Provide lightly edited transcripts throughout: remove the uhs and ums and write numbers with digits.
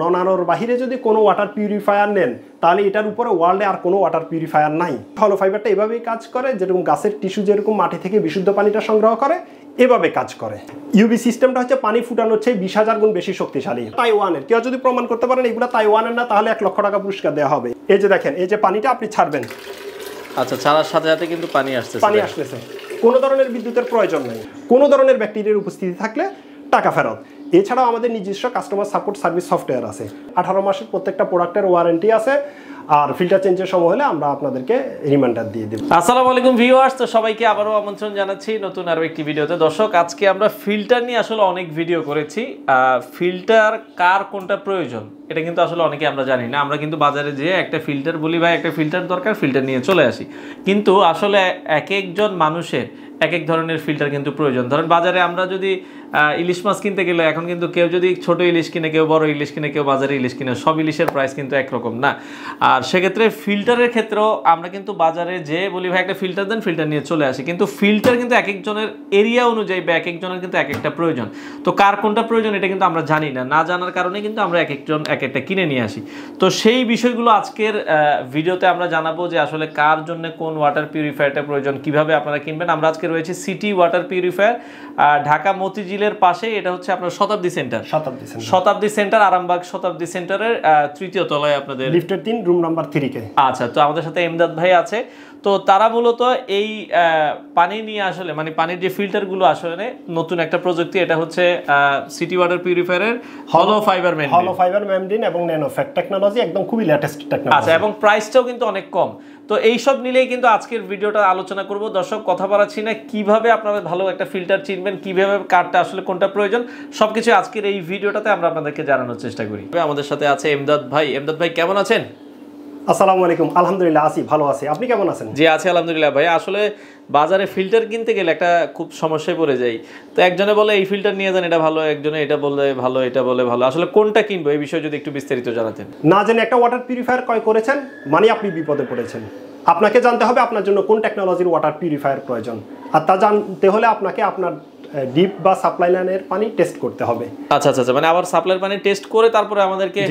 ননানোর বাহিরে যদি কোনো ওয়াটার পিউরিফায়ার নেন তাহলে এটার উপরে ওয়ার্ল্ডে আর কোনো ওয়াটার পিউরিফায়ার নাই। হলো ফাইবারটা এভাবেই কাজ করে, যেরকম গাছের টিস্যু যেরকম মাটি থেকে বিশুদ্ধ পানিটা সংগ্রহ করে এভাবে কাজ করে। ইউভি সিস্টেমটা হচ্ছে পানি ফুটানোর চেয়ে 20,000 গুণ বেশি শক্তিশালী। তাইওয়ানের কেউ যদি প্রমাণ করতে পারেন এগুলো তাইওয়ানের না, তাহলে 1 লক্ষ টাকা পুরস্কার দেওয়া হবে। এই যে দেখেন, এই যে পানিটা আপনি ছাড়বেন, আচ্ছা, ছাড়ার সাথে সাথে কিন্তু পানি আসতেছে। কোনো ধরনের বিদ্যুতের প্রয়োজন নেই, কোনো ধরনের ব্যাকটেরিয়ার উপস্থিতি থাকলে টাকা ফেরত। এছাড়াও আমাদের নিজস্ব কাস্টমার সাপোর্ট সার্ভিস সফটওয়্যার আছে। 18 মাসের প্রত্যেকটা প্রোডাক্টের ওয়ারেন্টি আছে, আর ফিল্টার চেঞ্জের সময় হলে আমরা আপনাদেরকে রিমাইন্ডার দিয়ে দেব। আসসালামু আলাইকুম ভিউয়ার্স, তো সবাইকে আবারও আমন্ত্রণ জানাচ্ছি নতুন আরো একটি ভিডিওতে। দর্শক, আজকে আমরা ফিল্টার নিয়ে আসলে অনেক ভিডিও করেছি। ফিল্টার কার কোনটা প্রয়োজন এটা কিন্তু আসলে অনেকে আমরা জানি না। আমরা কিন্তু বাজারে যেয়ে একটা ফিল্টার বলি, ভাই একটা ফিল্টার দরকার, ফিল্টার নিয়ে চলে আসি। কিন্তু আসলে এক একজন মানুষের এক এক ধরনের ফিল্টার কিন্তু প্রয়োজন। ধরেন বাজারে আমরা যদি ইলিশ মাছ কিনতে গেলে এখন কিন্তু কেউ যদি ছোট ইলিশ কিনে, কেউ বড় ইলিশ কিনে, কেউ বাজারে ইলিশ কিনে, সব ইলিশের প্রাইস কিন্তু একরকম না। আর সেক্ষেত্রে ফিল্টারের ক্ষেত্রেও আমরা কিন্তু বাজারে যেয়ে বলি ভাই একটা ফিল্টার দেন, ফিল্টার নিয়ে চলে আসি। কিন্তু ফিল্টার কিন্তু এক একজনের এরিয়া অনুযায়ী বা এক একজনের কিন্তু এক একটা প্রয়োজন। তো কার কোনটা প্রয়োজন এটা কিন্তু আমরা জানি না, না জানার কারণে কিন্তু আমরা এক একজন এক একটা কিনে নিয়ে আসি। তো সেই বিষয়গুলো আজকের ভিডিওতে আমরা জানাবো যে আসলে কার জন্য কোন ওয়াটার পিউরিফায়ারটা প্রয়োজন, কিভাবে আপনারা কিনবেন। আমরা আজকে রয়েছে সিটি ওয়াটার পিউরিফায়ার, ঢাকা মতিঝিলের পাশে। এটা হচ্ছে আপনার শতাব্দী সেন্টার, আরামবাগ শতাব্দী সেন্টারের 3য় তলায় আপনাদের লিফটের 3 রুম নাম্বার 3 কে। আচ্ছা, তো আমাদের সাথে এমদাদ ভাই আছে। তো তারা মূলত এই পানি নিয়ে আসলে মানে পানির যে ফিল্টারগুলো আসলে নতুন একটা প্রযুক্তি, এটা হচ্ছে সিটি ওয়াটার পিউরিফায়ারের হলো ফাইবার মেমব্রেন এবং ন্যানো ফ্যাট টেকনোলজি, একদম খুবই লেটেস্ট টেকনোলজি। আচ্ছা, এবং প্রাইসটাও কিন্তু অনেক কম। তো এইসব নিলেই কিন্তু আজকের ভিডিওটা আলোচনা করব। দর্শক, কথা বাড়াচ্ছি না, কিভাবে আপনারা ভালো একটা ফিল্টার চিনবেন, কিভাবে কারটা আসলে কোনটা প্রয়োজন, সবকিছু আজকের এই ভিডিওটাতে আমরা আপনাদেরকে জানানোর চেষ্টা করি। আমাদের সাথে আছে এমদাদ ভাই। এমদাদ ভাই কেমন আছেন? আসসালামু আলাইকুম। আলহামদুলিল্লাহ আছি, ভালো আছি। আপনি কেমন আছেন? জি আছি আলহামদুলিল্লাহ। ভাই আসলে বাজারে ফিল্টার কিনতে গেলে একটা খুব সমস্যায় পড়ে যাই। তো একজনে বলে এই ফিল্টার নিয়ে যান, এটা ভালো, একজনে এটা বলে ভালো, এটা বলে ভালো। আসলে কোনটা কিনবো এই বিষয়ে যদি একটু বিস্তারিত জানাতেন। না জেনে একটা ওয়াটার পিউরিফায়ার ক্রয় করেছেন মানে আপনি বিপদে পড়েছেন। আপনাকে জানতে হবে আপনার জন্য কোন টেকনোলজির ওয়াটার পিউরিফায়ার প্রয়োজন, আর তা জানতে হলে আপনাকে আপনার ডিপ বা সাপ্লাই লাইনের পানি টেস্ট করতে হবে। আচ্ছা আচ্ছা আচ্ছা, মানে আবার সাপ্লাইয়ের পানি টেস্ট করে তারপরে আমাদেরকে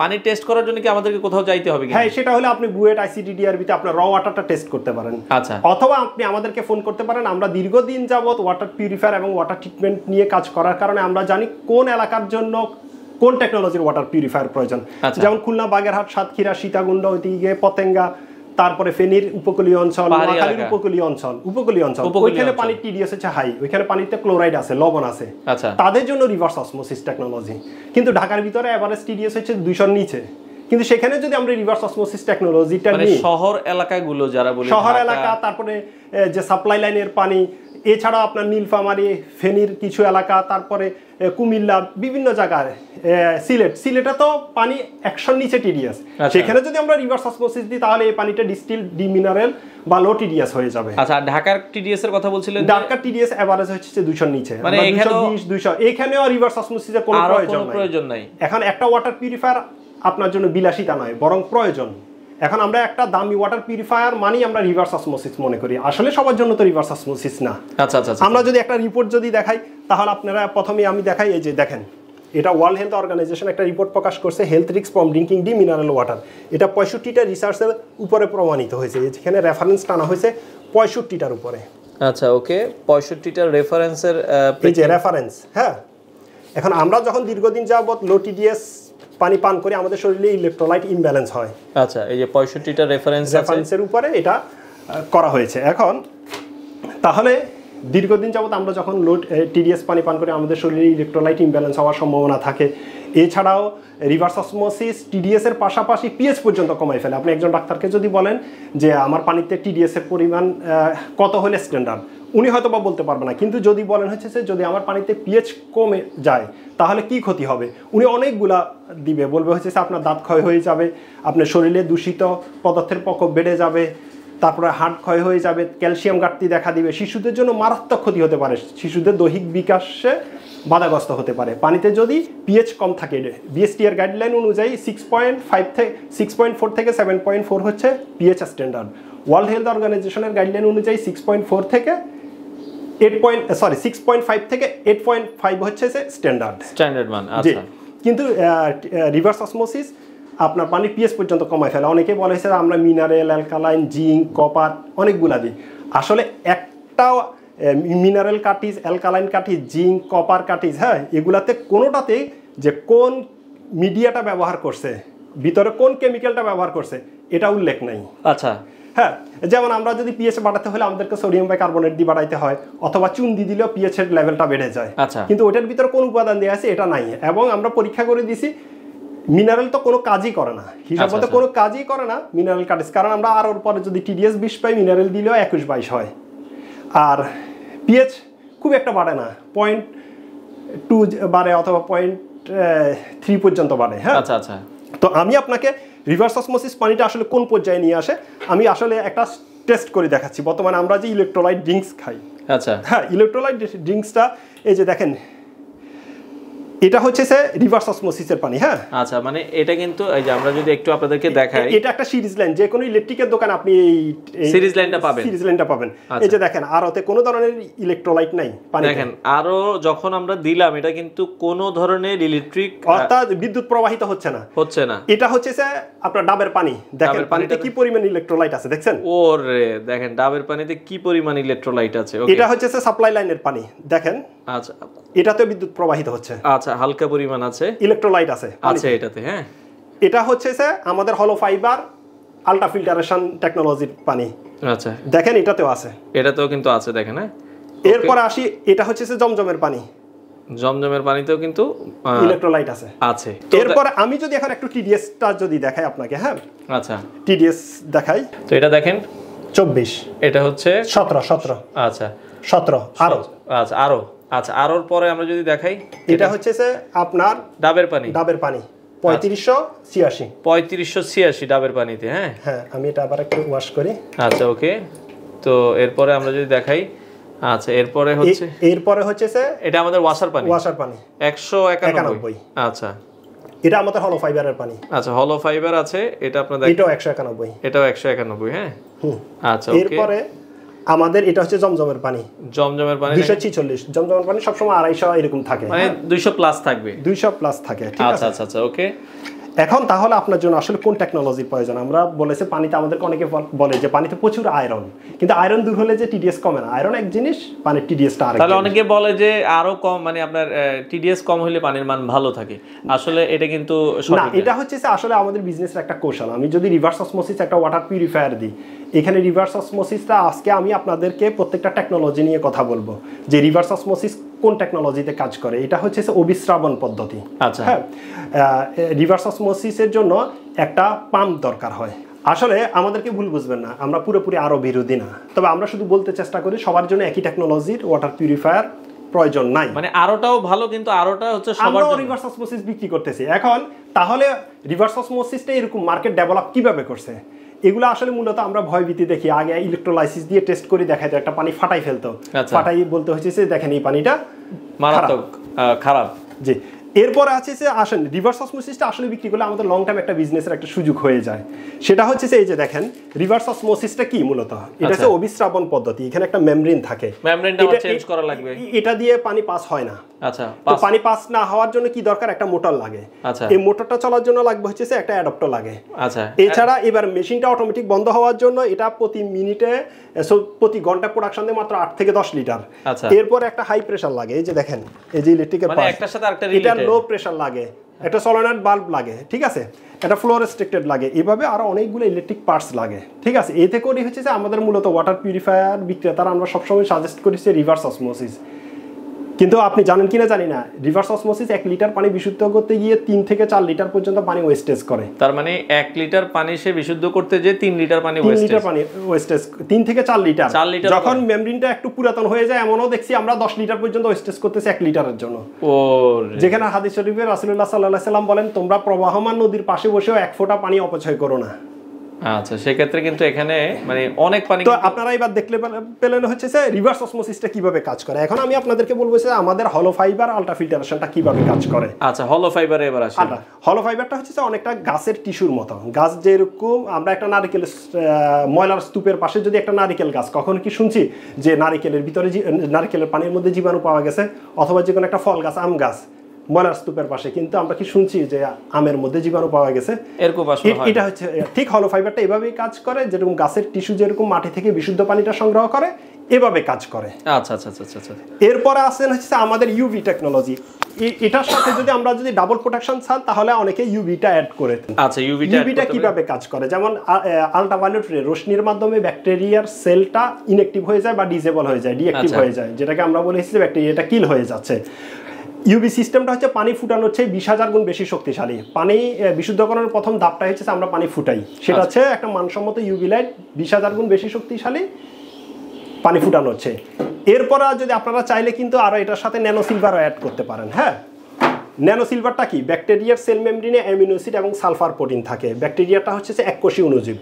পানি টেস্ট করার জন্য কি আমাদেরকে কোথাও যাইতে হবে? হ্যাঁ, সেটা হলে আপনি বুয়েট আইসিডিডিআরবিতে আপনার র ওয়াটারটা টেস্ট করতে পারেন। আচ্ছা, অথবা আপনি আমাদেরকে ফোন করতে পারেন। আমরা দীর্ঘদিন যাবত ওয়াটার পিউরিফায়ার এবং ওয়াটার ট্রিটমেন্ট নিয়ে কাজ করার কারণে আমরা জানি কোন এলাকার জন্য কোন টেকনোলজির ওয়াটার পিউরিফায়ার প্রয়োজন। যেমন খুলনা, বাগেরহাট, সাতক্ষীরা, সীতাকুণ্ড, ওইদিকে পতেঙ্গা, তারপরে ফেনীর উপকূলীয় অঞ্চল, নোয়াখালীর উপকূলীয় অঞ্চল, ওইখানে পানির টিডিএস হচ্ছে হাই, ওইখানে পানিতে ক্লোরাইড আছে, লবণ আছে, তাদের জন্য রিভার্স অসমোসিস টেকনোলজি। কিন্তু ঢাকার ভিতরে এভারেজ টিডিএস হচ্ছে 200-র নিচে। কিন্তু সেখানে যদি আমরা রিভার্স অসমোসিস টেকনোলজিটা নিই, শহর এলাকাগুলো যারা বলি শহর এলাকা, তারপরে যে সাপ্লাই লাইনের পানি, এছাড়া আপনার নীলফামারী, ফেনীর কিছু এলাকা, তারপরে কুমিল্লা, বিভিন্ন জায়গায়, সিলেটে তো পানি 100-র নিচে টিডিএস। সেখানে যদি আমরা রিভার্স অসমোসিস দিই তাহলে এই পানিটা ডিস্টিল, ডিমিনারেল বা লো টিডিএস হয়ে যাবে। আচ্ছা, ঢাকার টিডিএস এর কথা বলছিলেন? ঢাকার টিডিএস এভারেজ হচ্ছে 200-র নিচে, মানে 220-200। এখানেও রিভার্স অসমোসিসের কোনো প্রয়োজন নাই। এখন একটা ওয়াটার পিউরিফায়ার আপনার জন্য বিলাসিতা নয়, বরং প্রয়োজন। এখন আমরা একটা দামি ওয়াটার পিউরিফায়ার মানে আমরা রিভার্স অসমোসিস মনে করি, আসলে সবার জন্য তো রিভার্স অসমোসিস না। আচ্ছা আচ্ছা, আমরা যদি একটা রিপোর্ট যদি দেখাই তাহলে আপনারা প্রথমে আমি দেখাই, এই যে দেখেন, এটা ওয়ার্ল্ড হেলথ অর্গানাইজেশন একটা রিপোর্ট প্রকাশ করছে, health risk from drinking D mineral water. এটা 65টা রিসার্চের উপরে প্রমাণিত হয়েছে, যেখানে রেফারেন্স টানা হয়েছে 65টার উপরে। আচ্ছা, ওকে, 65টা রেফারেন্সের রেফারেন্স। হ্যাঁ, এখন আমরা যখন দীর্ঘদিন যাবত লো টিডিএস পানি পান করি আমাদের শরীরে ইলেকট্রোলাইট ইমব্যালেন্স হয়। আচ্ছা, এই যে 65টা রেফারেন্সের উপরে এটা করা হয়েছে। এখন তাহলে দীর্ঘদিন যাবত আমরা যখন লো টিডিএস পানি পান করি আমাদের শরীরে ইলেকট্রোলাইট ইমব্যালেন্স হওয়ার সম্ভাবনা থাকে। এছাড়াও রিভার্স অসমোসিস টিডিএস এর পাশাপাশি পিএইচ পর্যন্ত কমাই ফেলে। আপনি একজন ডাক্তারকে যদি বলেন যে আমার পানিতে টিডিএস এর পরিমাণ কত হলে স্ট্যান্ডার্ড, উনি হয়তো বা বলতে পারবে না। কিন্তু যদি বলেন হচ্ছে যে যদি আমার পানিতে পিএইচ কমে যায় তাহলে কি ক্ষতি হবে, উনি অনেকগুলা দিবে, বলবে হচ্ছে আপনার দাঁত ক্ষয় হয়ে যাবে, আপনার শরীরে দূষিত পদার্থের প্রকোপ বেড়ে যাবে, তারপরে হাড় ক্ষয় হয়ে যাবে, ক্যালসিয়াম ঘাটতি দেখা দিবে, শিশুদের জন্য মারাত্মক ক্ষতি হতে পারে, শিশুদের দৈহিক বিকাশে বাধাগ্রস্ত হতে পারে। পানিতে যদি পিএইচ কম থাকে, বিএসটিআর গাইডলাইন অনুযায়ী 6.4 থেকে 7.4 হচ্ছে পিএইচ স্ট্যান্ডার্ড। ওয়ার্ল্ড হেলথ অর্গানাইজেশনের গাইডলাইন অনুযায়ী 6.4 থেকে 6.5 থেকে 8.5 হচ্ছে স্ট্যান্ডার্ড মান। আচ্ছা, কিন্তু রিভার্স অসমোসিস আপনার পানির পিএইচ পর্যন্ত কমায় ফেলে। অনেকে বলে আমরা মিনারেল, অ্যালকালাইন, জিঙ্ক, কপার অনেকগুলা দিই। আসলে একটাও মিনারেল কাটিজ, অ্যালকালাইন কাটিজ, জিঙ্ক, কপার কাটিজ, হ্যাঁ, এগুলাতে কোনোটাতেই যে কোন মিডিয়াটা ব্যবহার করছে, ভিতরে কোন কেমিক্যালটা ব্যবহার করছে, এটা উল্লেখ নাই। আচ্ছা, হ্যাঁ, যেমন আমরা যদি পিএইচ বাড়াতে হলে আমাদেরকে সোডিয়াম বাইকার্বনেট দিয়ে বাড়াইতে হয়, অথবা চুন দিয়ে দিলেও পিএইচ এর লেভেলটা বেড়ে যায়। আচ্ছা, কিন্তু ওটার ভিতরে কোন উপাদান দেওয়া আছে এটা নাই। এবং আমরা পরীক্ষা করে দিছি, মিনারেল তো কোনো কাজই করে না, হিসাব মতো কোনো কাজই করে না মিনারেল কাটিজ। কারণ আমরা আর ওর পরে যদি TDS 20 পাই, মিনারেল দিলেও 21-22 হয়। আর পিএইচ খুব একটা বাড়ে না, 0.2 বাড়ে অথবা 0.3 পর্যন্ত বাড়ে। হ্যাঁ, আচ্ছা আচ্ছা। তো আমি আপনাকে রিভার্স অসমোসিস পানিটা আসলে কোন পর্যায়ে নিয়ে আসে আমি আসলে একটা টেস্ট করে দেখাচ্ছি। বর্তমানে আমরা যে ইলেকট্রোলাইট ড্রিঙ্কস খাই, আচ্ছা, হ্যাঁ, ইলেকট্রোলাইট ড্রিঙ্কসটা এই যে দেখেন, এটা হচ্ছে রিভার্স অসমোসিসের পানি। হ্যাঁ, আচ্ছা, মানে এটা কিন্তু এই যে আমরা যদি একটু আপনাদেরকে দেখাই, এটা একটা সিরিজ লাইন। যে কোনো ইলেকট্রিকের দোকানে আপনি এই সিরিজ লাইনটা পাবেন। এই যে দেখেন, আর ওতে কোনো ধরনের ইলেকট্রোলাইট নাই পানি। দেখেন, আরো যখন আমরা দিলাম, এটা কিন্তু কোনো ধরনের ইলেকট্রিক অর্থাৎ বিদ্যুৎ প্রবাহিত হচ্ছে না। এটা হচ্ছে আপনার ডাবের পানি। দেখেন পানিতে কি পরিমাণ ইলেকট্রোলাইট আছে, দেখছেন? ওরে দেখেন, ডাবের পানিতে কি পরিমাণ ইলেকট্রোলাইট আছে। এটা হচ্ছে সাপ্লাই লাইনের পানি। দেখেন, আচ্ছা, এটাতে বিদ্যুৎ প্রবাহিত হচ্ছে। আচ্ছা, হালকা পরিমাণ আছে, ইলেকট্রোলাইট আছে এটাতে। হ্যাঁ, এটা হচ্ছে আমাদের হলো ফাইবার আলট্রা ফিল্টারেশন টেকনোলজির পানি। আচ্ছা, দেখেন এটাতেও আছে, এটাতেও কিন্তু আছে। দেখেন, হ্যাঁ, এরপর আসি, এটা হচ্ছে জমজমের পানি। জমজমের পানিতেও কিন্তু ইলেকট্রোলাইট আছে। এরপর আমি যদি এখন একটু TDS টা যদি দেখাই আপনাকে, হ্যাঁ, আচ্ছা, TDS দেখাই। তো এটা দেখেন 24, এটা হচ্ছে 17। আচ্ছা, 17 আরো। আচ্ছা, আরোর পরে আমরা যদি দেখাই, এটা হচ্ছে আপনার ডাবের পানি 3586 ডাবের পানিতে। হ্যাঁ হ্যাঁ, আমি এটা আবার একটু ওয়াশ করি। আচ্ছা, ওকে। তো এরপরে আমরা যদি দেখাই, আচ্ছা, এরপরে হচ্ছে এটা আমাদের ওয়াশার পানি 191। আচ্ছা, এটা আমাদের হলো ফাইবারের পানি। আচ্ছা, হলো ফাইবার আছে, এটা আপনাদের এটাও 191। এটাও 191। হ্যাঁ, আচ্ছা, ওকে। এরপরে আমাদের এটা হচ্ছে জমজমের পানি 246। জমজমের পানি সবসময় 250 এরকম থাকে, মানে 200 প্লাস থাকবে, 200 প্লাস থাকে। ঠিক আছে, আচ্ছা আচ্ছা, ওকে। এখন তাহলে আপনার জন্য আসলে কোন টেকনোলজির প্রয়োজন? আমরা বলেছে পানিতে, আমাদেরকে অনেকে বলে যে পানিতে প্রচুর আয়রন, কিন্তু আয়রন দূর হলে যে TDS কমে না। আয়রন এক জিনিস, পানির TDSটা আরেক। তাহলে অনেকে বলে যে আরো কম, মানে আপনার TDS কম হলে পানির মান ভালো থাকে। আসলে এটা কিন্তু না, এটা হচ্ছে আসলে আমাদের বিজনেসের একটা কৌশল। আমি যদি রিভার্স অসমোসিস একটা ওয়াটার পিউরিফায়ার দিই, এখানে রিভার্স অসমোসিসটা আজকে আমি আপনাদেরকে প্রত্যেকটা টেকনোলজি নিয়ে কথা বলবো যে রিভার্স অসমোসিস কোন টেকনোলজিতে কাজ করে। এটা হচ্ছে অভিস্রাবণ পদ্ধতি। আচ্ছা, হ্যাঁ, রিভার্স অসমোসিসের জন্য একটা পাম্প দরকার হয়। আসলে আমাদেরকে ভুল বুঝবেন না, আমরা পুরোপুরি আরো বিরোধী না, তবে আমরা শুধু বলতে চেষ্টা করি সবার জন্য একই টেকনোলজির ওয়াটার পিউরিফায়ার প্রয়োজন নাই। মানে আরোটাও ভালো, কিন্তু আরোটা হচ্ছে সবার জন্য। রিভার্স অসমোসিস বিক্রি করতেছি এখন। তাহলে রিভার্স অসমোসিসটা এরকম মার্কেট ডেভেলপ কিভাবে করছে? এগুলো আসলে মূলত আমরা ভয়ভীতি দেখি। আগে ইলেকট্রোলাইসিস দিয়ে টেস্ট করে দেখা যায় একটা পানি ফাটাই ফেলতো। ফাটাই বলতে হচ্ছে দেখেন এই পানিটা মারাত্মক খারাপ। জি, এরপর আছে আসেন রিভার্স অসমোসিসটা আসলে বিক্রি করলে আমাদের লং টাইম একটা বিজনেসের একটা সুযোগ হয়ে যায়। সেটা হচ্ছে এই যে দেখেন, রিভার্স অসমোসিসটা কি মূলত? এটা হচ্ছে অভিস্রাবণ পদ্ধতি। এখানে একটা মেমব্রেন থাকে, মেমব্রেনটা চেঞ্জ করা লাগবে। এটা দিয়ে পানি পাস হয় না। আচ্ছা, তো পানি পাস না হওয়ার জন্য কি দরকার? একটা মোটর লাগে। আচ্ছা, এই মোটরটা চলার জন্য লাগবে হচ্ছে একটা অ্যাডাপ্টার লাগে। আচ্ছা, এছাড়া এবার মেশিনটা অটোমেটিক বন্ধ হওয়ার জন্য এটা প্রতি মিনিটে, প্রতি ঘন্টা প্রোডাকশন দেয় মাত্র 8 থেকে 10 লিটার। আচ্ছা, এরপর একটা হাই প্রেসার লাগে। এই যে দেখেন, এই যে ইলেকট্রিকের মানে একটার সাথে আরেকটা এটা লো প্রেসার লাগে, একটা সলিনয়েড বাল্ব লাগে, ঠিক আছে, এটা ফ্লো রেস্ট্রিক্টেড লাগে, এভাবে আরো অনেকগুলো ইলেকট্রিক পার্টস লাগে। ঠিক আছে, এতে করে হচ্ছে যে আমাদের মূলত ওয়াটার পিউরিফায়ার বিক্রেতারা আমরা সবসময় সাজেস্ট করি রিভার্স অসমোসিস। কিন্তু আপনি জানেন কিনা জানি না, রিভার্স অসমোসিস 1 লিটার পানি বিশুদ্ধ করতে গিয়ে 3 থেকে 4 লিটার পর্যন্ত পানি ওয়েস্টেজ করে। তার মানে 1 লিটার পানি সে বিশুদ্ধ করতে যে 3 লিটার পানি ওয়েস্টেজ 3 থেকে 4 লিটার। যখন মেমব্রেনটা একটু পুরাতন হয়ে যায়, এমনও দেখছি আমরা 10 লিটার পর্যন্ত ওয়েস্টেজ করতেছি 1 লিটারের জন্য। যেখানে হাদিস শরীফে রাসূলুল্লাহ সাল্লাল্লাহু আলাইহি সাল্লাম বলেন, তোমরা প্রবাহমান নদীর পাশে বসেও 1 ফোঁটা পানি অপচয় করো না। আচ্ছা, সেক্ষেত্রে কিন্তু এখানে মানে অনেক পানি। তো আপনারা এবার দেখলে পেলেন হচ্ছে যে রিভার্স অসমোসিসটা কিভাবে কাজ করে। এখন আমি আপনাদেরকে বলবো যে আমাদের হলো ফাইবার আলট্রা ফিল্টারেশনটা কিভাবে কাজ করে। আচ্ছা, হলো ফাইবারে এবার আসি। হলো ফাইবারটা হচ্ছে যে অনেকটা গাছের টিস্যুর মতো। গাছ যেরকম আমরা একটা নারকেল ময়লার স্তূপের পাশে যদি একটা নারকেল গাছ, কখন কি শুনছি যে নারকেলের ভিতরে নারকেলের পানির মধ্যে জীবাণু পাওয়া গেছে, অথবা যে কোনো একটা ফল গাছ, আম গাছ ময়লার স্তূপের পাশে, কিন্তু আমরা কি শুনছি যে আমের মধ্যে জীবাণু পাওয়া গেছে? এরকম আসলে হয়। এটা হচ্ছে ঠিক হলো ফাইবারটা এভাবেই কাজ করে, যেরকম গাছের টিস্যু যেরকম মাটি থেকে বিশুদ্ধ পানিটা সংগ্রহ করে এভাবে কাজ করে। আচ্ছা আচ্ছা আচ্ছা আচ্ছা। এরপরে আসেন হচ্ছে আমাদের ইউভি টেকনোলজি। এটার সাথে যদি আমরা ডাবল প্রোটেকশন চান তাহলে অনেকে ইউভিটা অ্যাড করে। আচ্ছা, ইউভিটা কিভাবে কাজ করে? যেমন আল্ট্রাভায়োলেট রে রশ্মির মাধ্যমে ব্যাকটেরিয়ার সেলটা ইনঅ্যাক্টিভ হয়ে যায় বা ডিসেবল হয়ে যায়, ডিঅ্যাক্টিভ হয়ে যায়, যেটাকে আমরা বলেছি যে ব্যাকটেরিয়াটা কিল হয়ে যাচ্ছে। ইউভি সিস্টেমটা হচ্ছে পানি ফুটানোর চেয়ে 20,000 গুণ বেশি শক্তিশালী। পানি বিশুদ্ধকরণের প্রথম ধাপটা হচ্ছে আমরা পানি ফুটাই, সেটা হচ্ছে একটা মানসম্মত ইউভি লাইট 20,000 গুণ বেশি শক্তিশালী পানি ফুটানো হচ্ছে। এরপর যদি আপনারা চাইলে কিন্তু আরো এটার সাথে ন্যানো সিলভারও অ্যাড করতে পারেন। হ্যাঁ, ন্যানো সিলভারটা কি? ব্যাকটেরিয়ার সেল মেমব্রেনে অ্যামিনো অ্যাসিড এবং সালফার প্রোটিন থাকে। ব্যাকটেরিয়াটা হচ্ছে যে এককোষী অণুজীব।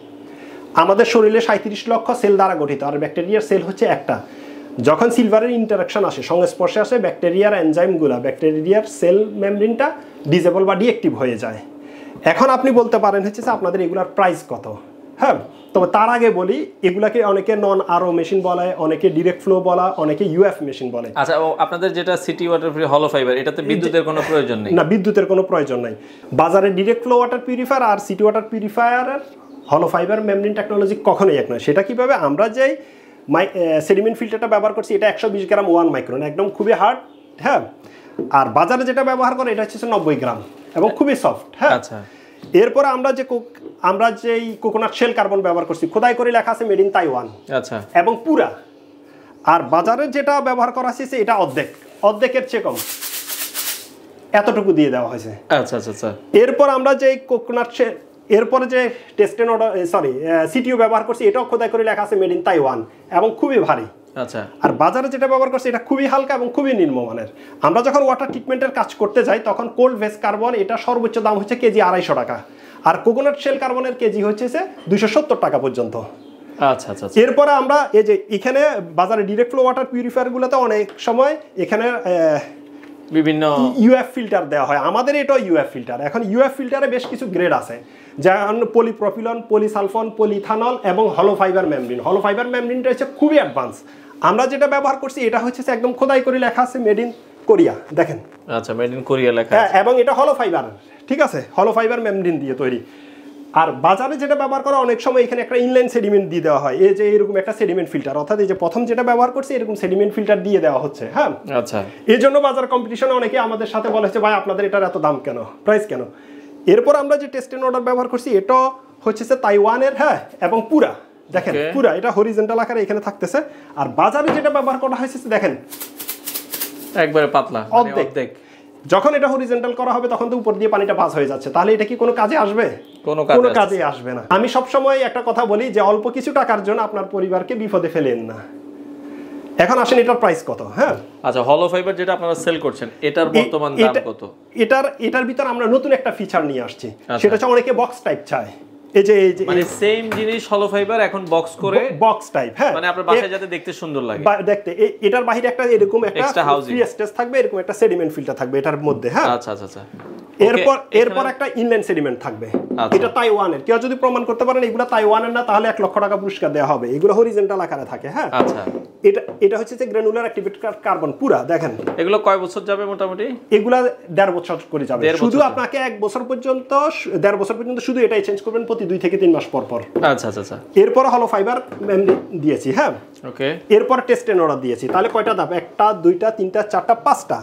আমাদের শরীরে 37 লক্ষ সেল দ্বারা গঠিত, আর ব্যাকটেরিয়ার সেল হচ্ছে একটা। যখন সিলভারের ইন্টারাকশন আসে, সংস্পর্শে আসে, ব্যাকটেরিয়ার এনজাইমগুলো ব্যাকটেরিয়ার সেল মেমব্রেনটা ডিসেবল বা ডিঅ্যাক্টিভ হয়ে যায়। এখন আপনি বলতে পারেন হচ্ছে যে আপনাদের এগুলার প্রাইস কত? হ্যাঁ, তবে তার আগে বলি এগুলাকে অনেকে নন আরও মেশিন বলে, অনেকে ডিরেক্ট ফ্লো বলা, অনেকে ইউএফ মেশিন বলে। আচ্ছা, আপনাদের যেটা সিটি ওয়াটার ফ্রি হলো ফাইবার, এটাতে বিদ্যুতের কোনো প্রয়োজন নেই? না, বিদ্যুতের কোনো প্রয়োজন নাই। বাজারে ডিরেক্ট ফ্লো ওয়াটার পিউরিফায়ার আর সিটি ওয়াটার পিউরিফায়ারের হলো ফাইবার মেমব্রেন টেকনোলজি কখনোই এক নয়। সেটা কিভাবে? আমরা যেই সেডিমেন্ট ফিল্টারটা ব্যবহার করছি এটা 120 গ্রাম 1 মাইক্রন, একদম খুবই হার্ড। হ্যাঁ, আর বাজারে যেটা ব্যবহার করে এটা হচ্ছে 90 গ্রাম এবং খুবই সফট। হ্যাঁ, আচ্ছা। এরপর আমরা যেই কোকোনাট শেল কার্বন ব্যবহার করছি, খোদাই করে লেখা আছে মেড ইন তাইওয়ান। আচ্ছা। এবং পুরা। আর বাজারে যেটা ব্যবহার করা হয়েছে এটা অর্ধেকের চেয়ে কম, এতটুকু দিয়ে দেওয়া হয়েছে। আচ্ছা আচ্ছা আচ্ছা। এরপর আমরা যে কোকোনাট শেল, এরপরে যে টেস্টেন সিটিও ব্যবহার করছি, এটাও খোদাই করে লেখা আছে মেড ইন তাইওয়ান এবং খুবই ভারী। আচ্ছা। আর বাজারে যেটা ব্যবহার করছে এটা খুবই হালকা এবং খুবই নিম্নমানের। আমরা যখন ওয়াটার ট্রিটমেন্টের কাজ করতে যাই তখন কোল্ড ভেস কার্বন এটা সর্বোচ্চ দাম হচ্ছে কেজি 250 টাকা, আর কোকোনাট শেল কার্বনের কেজি হচ্ছে 270 টাকা পর্যন্ত। আচ্ছা আচ্ছা। এরপরে আমরা এই যে এখানে বাজারে ডিরেক্ট ফ্লো ওয়াটার পিউরিফায়ারগুলোতে অনেক সময় এখানে বিভিন্ন ইউএফ ফিল্টার দেওয়া হয়। আমাদের এটা ইউএফ ফিল্টার। এখন ইউএফ ফিল্টারে বেশ কিছু গ্রেড আছে, যেমন পলিপ্রপিলন, পলিসালফন, পলিথানল এবং হলো ফাইবার মেমব্রেন। হলো ফাইবার মেমব্রেনটা হচ্ছে খুবই অ্যাডভান্স। আমরা যেটা ব্যবহার করছি এটা হচ্ছে একদম খোদাই করে লেখা আছে মেড ইন কোরিয়া, দেখেন। আচ্ছা, মেড ইন কোরিয়া লেখা আছে। এবং এটা হলো ফাইবার, ঠিক আছে, হলো ফাইবার মেমব্রেন দিয়ে তৈরি। আর বাজারে যেটা ব্যবহার করা অনেক সময় এখানে একটা ইনলাইন সেডিমেন্ট দিয়ে দেওয়া হয়, এই যে এরকম একটা সেডিমেন্ট ফিল্টার, অর্থাৎ এই যে প্রথম যেটা ব্যবহার করছি এরকম সেডিমেন্ট ফিল্টার দিয়ে দেওয়া হচ্ছে। হ্যাঁ, আচ্ছা। এই জন্য বাজার কম্পিটিশনে অনেকে আমাদের সাথে বলে যে ভাই আপনাদের এটার এত দাম কেন, প্রাইস কেন। এরপর আমরা যে টেস্টেন অর্ডার ব্যবহার করছি এটা হচ্ছে তাইওয়ানের। হ্যাঁ, এবং পুরা দেখেন, পুরা এটা হরিজন্টাল আকারে এখানে থাকতেছে। আর বাজারে যেটা ব্যবহার করা হয়েছে দেখেন একবারে পাতলা, অর্ধেক। যখন এটা হরিজন্টাল করা হবে তখন তো উপর দিয়ে পানিটা পাস হয়ে যাচ্ছে, তাহলে এটা কি কোনো কাজে আসবে? কোনো কাজে আসবে না। আমি সবসময় একটা কথা বলি যে অল্প কিছু টাকার জন্য আপনার পরিবারকে বিপদে ফেলেন না। এখন আসেন এটার প্রাইস কত? হ্যাঁ, আচ্ছা, হলো ফাইবার যেটা আপনারা সেল করছেন এটার বর্তমান দাম কত? এটার ভিতর আমরা নতুন একটা ফিচার নিয়ে আসছি, সেটা হচ্ছে অনেকে বক্স টাইপ চায়। এই যে মানে সেম জিনিস হলো ফাইবার এখন বক্স করে, বক্স টাইপ। হ্যাঁ, মানে আপনার বাসায় যাতে দেখতে সুন্দর লাগে দেখতে। এটার বাইরে একটা এরকম একটা ফ্রি স্টেজ থাকবে, এরকম একটা সেডিমেন্ট ফিল্টার থাকবে এটার মধ্যে। হ্যাঁ, আচ্ছা আচ্ছা আচ্ছা। এরপর একটা ইনলাইন সেডিমেন্ট থাকবে। এটা তাইওয়ানের। কেউ যদি প্রমাণ করতে পারেন এগুলো তাইওয়ানের না, তাহলে 1 লক্ষ টাকা পুরস্কার দেওয়া হবে। এগুলো হরিজন্টাল আকারে থাকে। হ্যাঁ, আচ্ছা। এটা হচ্ছে যে গ্রানুলার অ্যাক্টিভেটেড কার্বন পুরা, দেখেন। এগুলো কয় বছর যাবে মোটামুটি? এগুলা 1.5 বছর করে যাবে। শুধু আপনাকে 1 বছর পর্যন্ত, 1.5 বছর পর্যন্ত শুধু এটাই চেঞ্জ করবেন প্রতি 2 থেকে 3 মাস পর পর। আচ্ছা আচ্ছা আচ্ছা। এরপর হলো ফাইবার দিয়েছি। হ্যাঁ, ওকে। এরপর টেস্টেন অর্ডার দিয়েছি। তাহলে কয়টা ধাপ? 1টা 2টা 3টা 4টা 5টা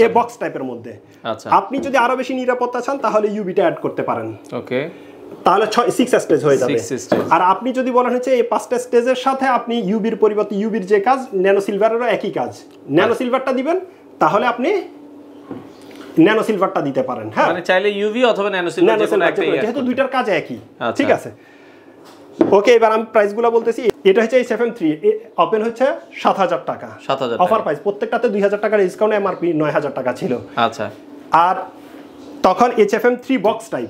এই বক্স টাইপের মধ্যে। আচ্ছা, আপনি যদি আরো বেশি নিরাপত্তা চান তাহলে ইউবিটা অ্যাড করতে পারেন। ওকে, তাহলে 6 স্টেজ হয়ে যাবে। আর আপনি যদি বলেন হচ্ছে এই 5টা স্টেজের সাথে আপনি ইউবির পরিবর্তে ইউবির যে কাজ ন্যানো সিলভারেরও একই কাজ, ন্যানো সিলভারটা দিবেন, তাহলে আপনি ন্যানো সিলভারটা দিতে পারেন। হ্যাঁ, মানে চাইলে ইউভি অথবা ন্যানো সিলভার যে কোনো একটা, যেহেতু দুইটার কাজ একই। ঠিক আছে, ওকে। এবার আমি প্রাইসগুলো বলতেছি। এটা হচ্ছে HFM3 ওপেন হচ্ছে 7000 টাকা, 7000 অফার প্রাইস। প্রত্যেকটাতে 2000 টাকা ডিসকাউন্ট, এমআরপি 9000 টাকা ছিল। আচ্ছা, আর তখন HFM3 বক্স টাইপ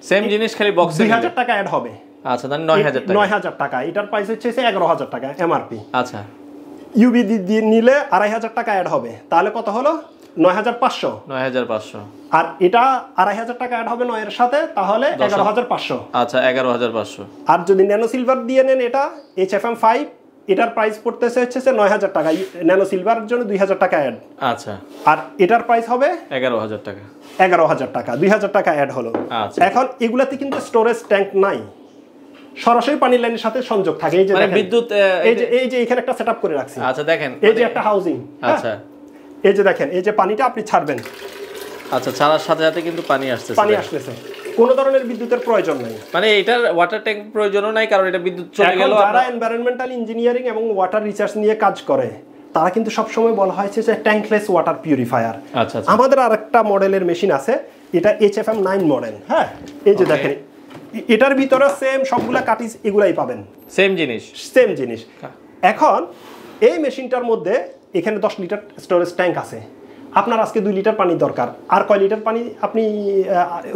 সেম জিনিস, খালি বক্সে 2000 টাকা অ্যাড হবে। আচ্ছা, তাহলে 9000 টাকা। 9000 টাকা। এটার প্রাইস হচ্ছে 11000 টাকা এমআরপি। আচ্ছা, ইউবি দিয়ে নিলে 2500 টাকা অ্যাড হবে, তাহলে কত হলো? 9500। 9500। আর এটা 2500 টাকা অ্যাড হবে 9 এর সাথে, তাহলে 11500। আচ্ছা, 11500। আর যদি ন্যানো সিলভার দিয়ে নেন, এটা HFM5, এটার প্রাইস পড়তেছে হচ্ছে 9000 টাকা। ন্যানো সিলভারের জন্য 2000 টাকা অ্যাড। আচ্ছা, আর এটার প্রাইস হবে 11000 টাকা। 11000 টাকা, 2000 টাকা অ্যাড হলো। আচ্ছা, এখন এগুলাতে কিন্তু স্টোরেজ ট্যাঙ্ক নাই, সরাসরি পানির লাইনের সাথে সংযোগ থাকে। এই যে মানে দেখেন, বিদ্যুৎ এই যে এখানে একটা সেটআপ করে রাখছি। আচ্ছা, দেখেন এই যে একটা হাউজিং। আচ্ছা, এই যে দেখেন, এই যে পানিটা আপনি ছাড়বেন, আচ্ছা, ছাড়ার সাথে সাথে কিন্তু পানি আসতেছে। পানি আসতেছে, কোনো ধরনের বিদ্যুতের প্রয়োজন নেই। মানে এটার ওয়াটার ট্যাঙ্ক প্রয়োজনও নাই, কারণ এটা বিদ্যুৎ চলে গেল। যারা এনভায়রনমেন্টাল ইঞ্জিনিয়ারিং এবং ওয়াটার রিসার্চ নিয়ে কাজ করে, তারা কিন্তু সবসময় বলা হয়েছে যে ট্যাঙ্কলেস ওয়াটার পিউরিফায়ার। আচ্ছা, আমাদের আরেকটা মডেলের মেশিন আছে, এটা HFM9 মডেল। হ্যাঁ, এই যে দেখেন, এটার ভিতরে সেম সবগুলা কাটিজ এগুলাই পাবেন, সেম জিনিস, সেম জিনিস। এখন এই মেশিনটার মধ্যে এখানে 10 লিটার স্টোরেজ ট্যাঙ্ক আছে। আপনার আজকে 2 লিটার পানি দরকার, আর কয় লিটার পানি আপনি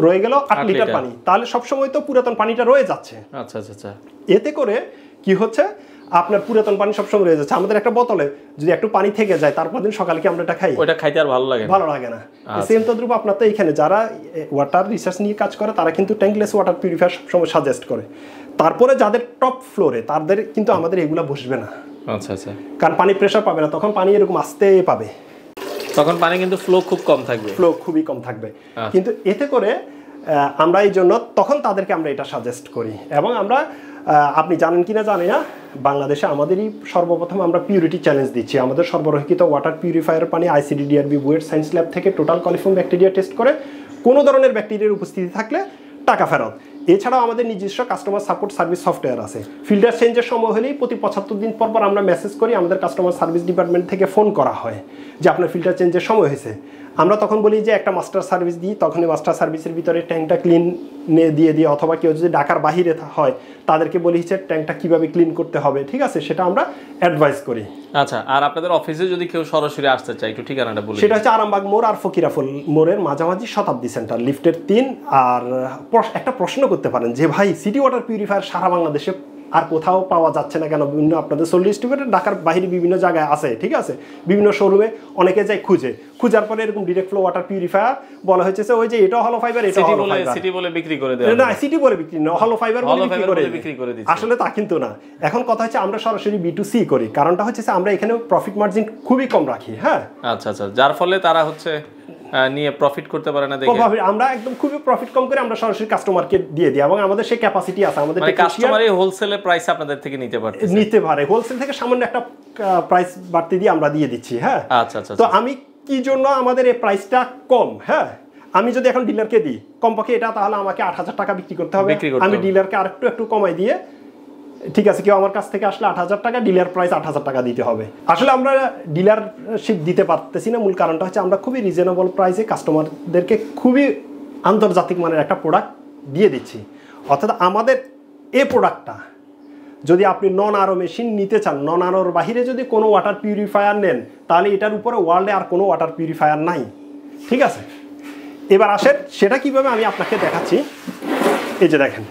রয়ে গেল? 8 লিটার পানি। তাহলে সবসময় তো পুরাতন পানিটা রয়ে যাচ্ছে। আচ্ছা, আচ্ছা, আচ্ছা। এতে করে কি হচ্ছে, আপনার পুরাতন পানি সবসময় রয়ে যাচ্ছে। আমাদের একটা বোতলে যদি একটু পানি থেকে যায়, তারপর দিন সকালে কি আমরা এটা খাই? ওটা খাইতে আর ভালো লাগে না, ভালো লাগে না। সেম তদ্রুপ আপনার তো এখানে যারা ওয়াটার রিসার্চ নিয়ে কাজ করে, তারা কিন্তু ট্যাঙ্কলেস ওয়াটার পিউরিফায়ার সবসময় সাজেস্ট করে। তারপরে যাদের টপ ফ্লোরে, তাদের কিন্তু আমাদের এগুলা বসবে না। আচ্ছা, আচ্ছা। কারণ পানি প্রেশার পাবে না, তখন পানি এরকম আস্তে পাবে, তখন পানি কিন্তু ফ্লো খুব কম থাকবে, ফ্লো খুবই কম থাকবে। কিন্তু এতে করে আমরা এই জন্য তখন তাদেরকে আমরা এটা সাজেস্ট করি। এবং আমরা, আপনি জানেন কিনা জানি না, বাংলাদেশে আমাদেরই সর্বপ্রথম আমরা পিউরিটি চ্যালেঞ্জ দিচ্ছি। আমাদের সরবরাহিত ওয়াটার পিউরিফায়ার পানি ICDDRB বুয়েট সায়েন্স ল্যাব থেকে টোটাল কলিফর্ম ব্যাকটেরিয়া টেস্ট করে কোনো ধরনের ব্যাকটেরিয়ার উপস্থিতি থাকলে টাকা ফেরত। এছাড়াও আমাদের নিজস্ব কাস্টমার সাপোর্ট সার্ভিস সফটওয়্যার আছে। ফিল্টার চেঞ্জের সময় হলেই প্রতি 75 দিন পর পর আমরা মেসেজ করি, আমাদের কাস্টমার সার্ভিস ডিপার্টমেন্ট থেকে ফোন করা হয় যে আপনার ফিল্টার চেঞ্জের সময় হয়েছে। আমরা তখন বলি যে একটা মাস্টার সার্ভিস দিই, তখনই মাস্টার সার্ভিসের ভিতরে ট্যাঙ্কটা ক্লিন দিয়ে অথবা কেউ যদি ঢাকার বাহিরে হয়, তাদেরকে বলি যে ট্যাঙ্কটা কীভাবে ক্লিন করতে হবে, ঠিক আছে, সেটা আমরা অ্যাডভাইস করি। আচ্ছা, আর আপনাদের অফিসে যদি কেউ সরাসরি আসতে চায়, একটু ঠিকানাটা বলুন। সেটা হচ্ছে আরামবাগ মোড় আর ফকিরাফুল মোড়ের মাঝামাঝি শতাব্দী সেন্টার, লিফটের 3। আর একটা প্রশ্ন করতে পারেন যে ভাই, সিটি ওয়াটার পিউরিফায়ার সারা বাংলাদেশে আর কোথাও পাওয়া যাচ্ছে না কেন? বিভিন্ন আপনাদের 40 ডিস্ট্রিক্টের ঢাকার বাইরে বিভিন্ন জায়গায় আছে, ঠিক আছে, বিভিন্ন শোরুমে অনেকে যায় খুঁজার পরে এরকম ডিরেক্ট ফ্লো ওয়াটার পিউরিফায়ার বলা হয়েছে ওই যে এটা হলো ফাইবার, এটা হলো ফাইবার, সিটি বলে বিক্রি করে দেয় না, সিটি বলে বিক্রি না, হলো ফাইবার বলে বিক্রি করে দিচ্ছে। আসলে তা কিন্তু না। এখন কথা হচ্ছে আমরা সরাসরি B2C করি, কারণটা হচ্ছে আমরা এখানে প্রফিট মার্জিন খুবই কম রাখি। হ্যাঁ, আচ্ছা, আচ্ছা, যার ফলে তারা হচ্ছে নিয়ে প্রফিট করতে পারে না দেখে আমরা একদম খুবই প্রফিট কম করে আমরা সরাসরি কাস্টমারকে দিয়ে দিই। এবং আমাদের সেই ক্যাপাসিটি আছে, আমাদের কাস্টমারই হোলসেলে প্রাইস আপনাদের থেকে নিতে পারে, হোলসেল থেকে সামান্য একটা প্রাইস বাড়তি দিয়ে আমরা দিয়ে দিচ্ছি। হ্যাঁ, আচ্ছা, আচ্ছা। তো আমি কি জন্য আমাদের এই প্রাইসটা কম? হ্যাঁ, আমি যদি এখন ডিলারকে দিই কমপক্ষে এটা, তাহলে আমাকে 8000 টাকা বিক্রি করতে হবে। আমি ডিলারকে আরেকটু কমাই দিয়ে, ঠিক আছে, কেউ আমার কাছ থেকে আসলে 8000 টাকা, ডিলার প্রাইস 8000 টাকা দিতে হবে। আসলে আমরা ডিলারশিপ দিতে পারতেছি না, মূল কারণটা হচ্ছে আমরা খুবই রিজনেবল প্রাইসে কাস্টমারদেরকে খুবই আন্তর্জাতিক মানের একটা প্রোডাক্ট দিয়ে দিচ্ছি। অর্থাৎ আমাদের এই প্রোডাক্টটা যদি আপনি নন আরও মেশিন নিতে চান, নন আরোর বাহিরে যদি কোনো ওয়াটার পিউরিফায়ার নেন, তাহলে এটার উপরে ওয়ার্ল্ডে আর কোনো ওয়াটার পিউরিফায়ার নাই, ঠিক আছে। এবার আসেন সেটা কিভাবে আমি আপনাকে দেখাচ্ছি। এই যে দেখেন,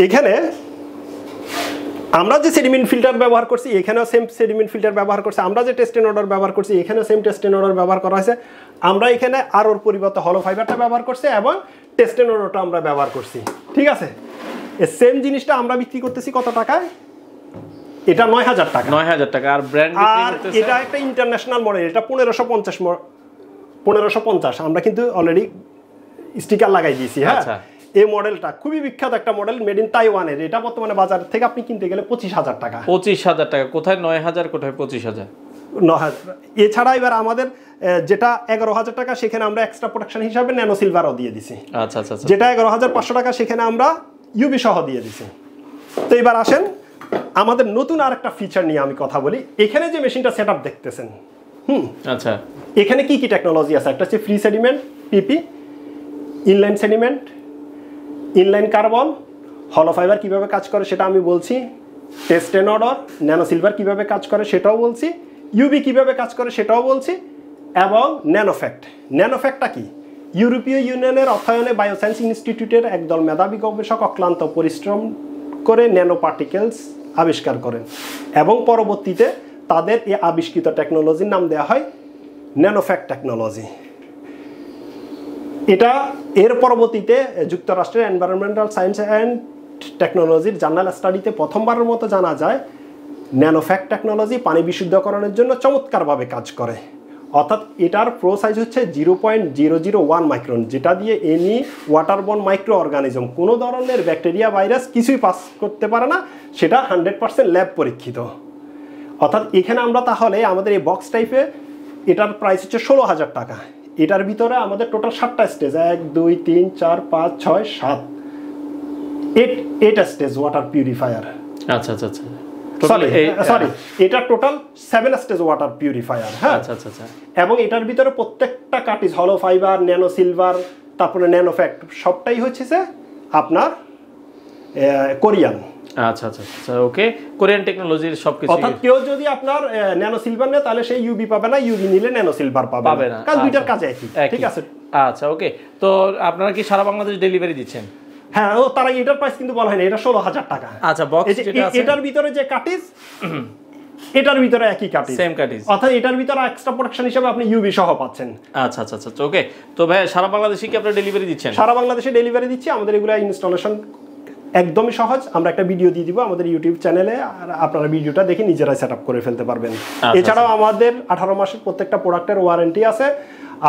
এখানে আমরা যে সেডিমেন্ট ফিল্টার ব্যবহার করছি, এখানেও সেম সেডিমেন্ট ফিল্টার ব্যবহার করছি। আমরা যে টেস্ট এন্ড অর্ডার ব্যবহার করছি, এখানেও সেম টেস্ট এন্ড অর্ডার ব্যবহার করা হয়েছে। আমরা এখানে আরোর পরিবর্তে হলো ফাইবারটা ব্যবহার করছি এবং টেস্ট এন্ড অর্ডারটা আমরা ব্যবহার করছি, ঠিক আছে। এই সেম জিনিসটা আমরা বিক্রি করতেছি কত টাকায়? এটা 9000 টাকা। 9000 টাকা। আর ব্র্যান্ড আর এটা একটা ইন্টারন্যাশনাল মডেল, এটা 1550 আমরা কিন্তু অলরেডি স্টিকার লাগাই দিয়েছি। হ্যাঁ, এই মডেলটা খুবই বিখ্যাত একটা মডেল, মেড ইন তাইওয়ানের। এটা বর্তমানে বাজার থেকে আপনি কিনতে গেলে 25000 টাকা। 25000 টাকা। কোথায় 9000, কোথায় 25000? 9000। এছাড়া এবার আমাদের যেটা 11000 টাকা, সেখানে আমরা এক্সট্রা প্রোটেকশন হিসাবে ন্যানো সিলভারও দিয়ে দিছি। আচ্ছা, আচ্ছা। যেটা 11500 টাকা, সেখানে আমরা ইউবি সহ দিয়ে দিছি। তো এবার আসেন আমাদের নতুন আরেকটা ফিচার নিয়ে আমি কথা বলি। এখানে যে মেশিনটা সেট আপ দেখতেছেন, আচ্ছা, এখানে কি কি টেকনোলজি আছে? একটা হচ্ছে free sediment PP, inline sediment, inline carbon, হলো ফাইবার কীভাবে কাজ করে সেটা আমি বলছি, taste and odour, nano silver কীভাবে কাজ করে সেটাও বলছি, ইউবি কীভাবে কাজ করে সেটাও বলছি, এবং ন্যানোফ্যাক্ট। ন্যানোফ্যাক্টটা কি? ইউরোপীয় ইউনিয়নের অর্থায়নে বায়োসায়েন্স ইনস্টিটিউটের একদল মেধাবী গবেষক অক্লান্ত পরিশ্রম করে ন্যানো পার্টিকেলস আবিষ্কার করেন এবং পরবর্তীতে তাদের এই আবিষ্কৃত টেকনোলজির নাম দেওয়া হয় ন্যানোফ্যাক্ট টেকনোলজি। এটা এর পরবর্তীতে যুক্তরাষ্ট্রের এনভায়রনমেন্টাল সায়েন্স অ্যান্ড টেকনোলজির জার্নাল স্টাডিতে প্রথমবারের মতো জানা যায় ন্যানোফ্যাক্ট টেকনোলজি পানি বিশুদ্ধকরণের জন্য চমৎকারভাবে কাজ করে। অর্থাৎ এটার প্রো সাইজ হচ্ছে 0.001 মাইক্রন, যেটা দিয়ে এনি ওয়াটারবর্ন মাইক্রো অর্গানিজম কোনো ধরনের ব্যাকটেরিয়া ভাইরাস কিছুই পাস করতে পারে না, সেটা 100% ল্যাব পরীক্ষিত। অর্থাৎ এখানে আমরা তাহলে আমাদের এই বক্স টাইপে এটার প্রাইস হচ্ছে 16,000 টাকা। এটার ভিতরে আমাদের টোটাল 7টা স্টেজ, 1 2 3 4 5 6 7 8 স্টেজ ওয়াটার পিউরিফায়ার। আচ্ছা আচ্ছা আচ্ছা, সরি এটা টোটাল 7 স্টেজ ওয়াটার পিউরিফায়ার। হ্যাঁ, আচ্ছা আচ্ছা আচ্ছা। এবং এটার ভিতরে প্রত্যেকটা কাটিজ হলো ফাইবার, ন্যানো সিলভার, তারপরে ন্যানোফ্যাক্ট সবটাই হচ্ছে যে আপনার কোরিয়ান। আচ্ছা আচ্ছা আচ্ছা, ওকে, কোরিয়ান টেকনোলজির সবকিছু। অর্থাৎ কেউ যদি আপনার ন্যানো সিলভার নেয় তাহলে সেই ইউবি পাবে না, ইউবি নিলে ন্যানো সিলভার পাবে না, কারণ দুইটার কাজ একই। ঠিক আছে, আচ্ছা ওকে। তো আপনারা কি সারা বাংলাদেশ ডেলিভারি দিচ্ছেন? হ্যাঁ, ও তারা এটার প্রাইস কিন্তু বলা হয়নি, এটা 16,000 টাকা। আচ্ছা, বক্স যেটা আছে এটার ভিতরে যে কাটিজ এটার ভিতরে একই কাটিজ, সেম কাটিজ, অর্থাৎ এটার ভিতরে এক্সট্রা প্রোটেকশন হিসেবে আপনি ইউভি সহ পাচ্ছেন। আচ্ছা আচ্ছা আচ্ছা, ওকে। তো ভাই সারা বাংলাদেশে কি আপনারা ডেলিভারি দিচ্ছেন? সারা বাংলাদেশে ডেলিভারি দিচ্ছি। আমাদের এগুলো ইনস্টলেশন একদমই সহজ। আমরা একটা ভিডিও দিয়ে দিব আমাদের ইউটিউব চ্যানেলে, আর আপনারা ভিডিওটা দেখে নিজেরাই সেটআপ করে ফেলতে পারবেন। এছাড়াও আমাদের 18 মাসের প্রত্যেকটা প্রোডাক্টের ওয়ারেন্টি আছে,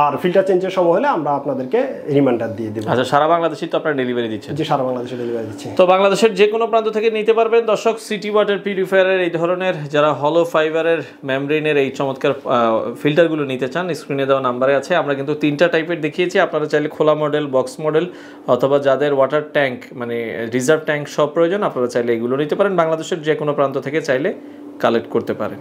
আর ফিল্টার চেঞ্জের সময় হলে আমরা আপনাদেরকে রিমাইন্ডার দিয়ে দেব। আচ্ছা, সারা বাংলাদেশে তো আপনারা ডেলিভারি দিচ্ছেন? জি, সারা বাংলাদেশে ডেলিভারি দিচ্ছি। তো বাংলাদেশের যে কোনো প্রান্ত থেকে নিতে পারবেন দর্শক। সিটি ওয়াটার পিউরিফায়ারের এই ধরনের যারা হলো ফাইবারের মেমব্রেনের এই চমৎকার ফিল্টারগুলো নিতে চান, স্ক্রিনে দেওয়া নাম্বারে আছে। আমরা কিন্তু 3টা টাইপের দেখিয়েছি, আপনারা চাইলে খোলা মডেল, বক্স মডেল, অথবা যাদের ওয়াটার ট্যাঙ্ক মানে রিজার্ভ ট্যাঙ্ক সব প্রয়োজন, আপনারা চাইলে এগুলো নিতে পারেন। বাংলাদেশের যে কোনো প্রান্ত থেকে চাইলে কালেক্ট করতে পারেন।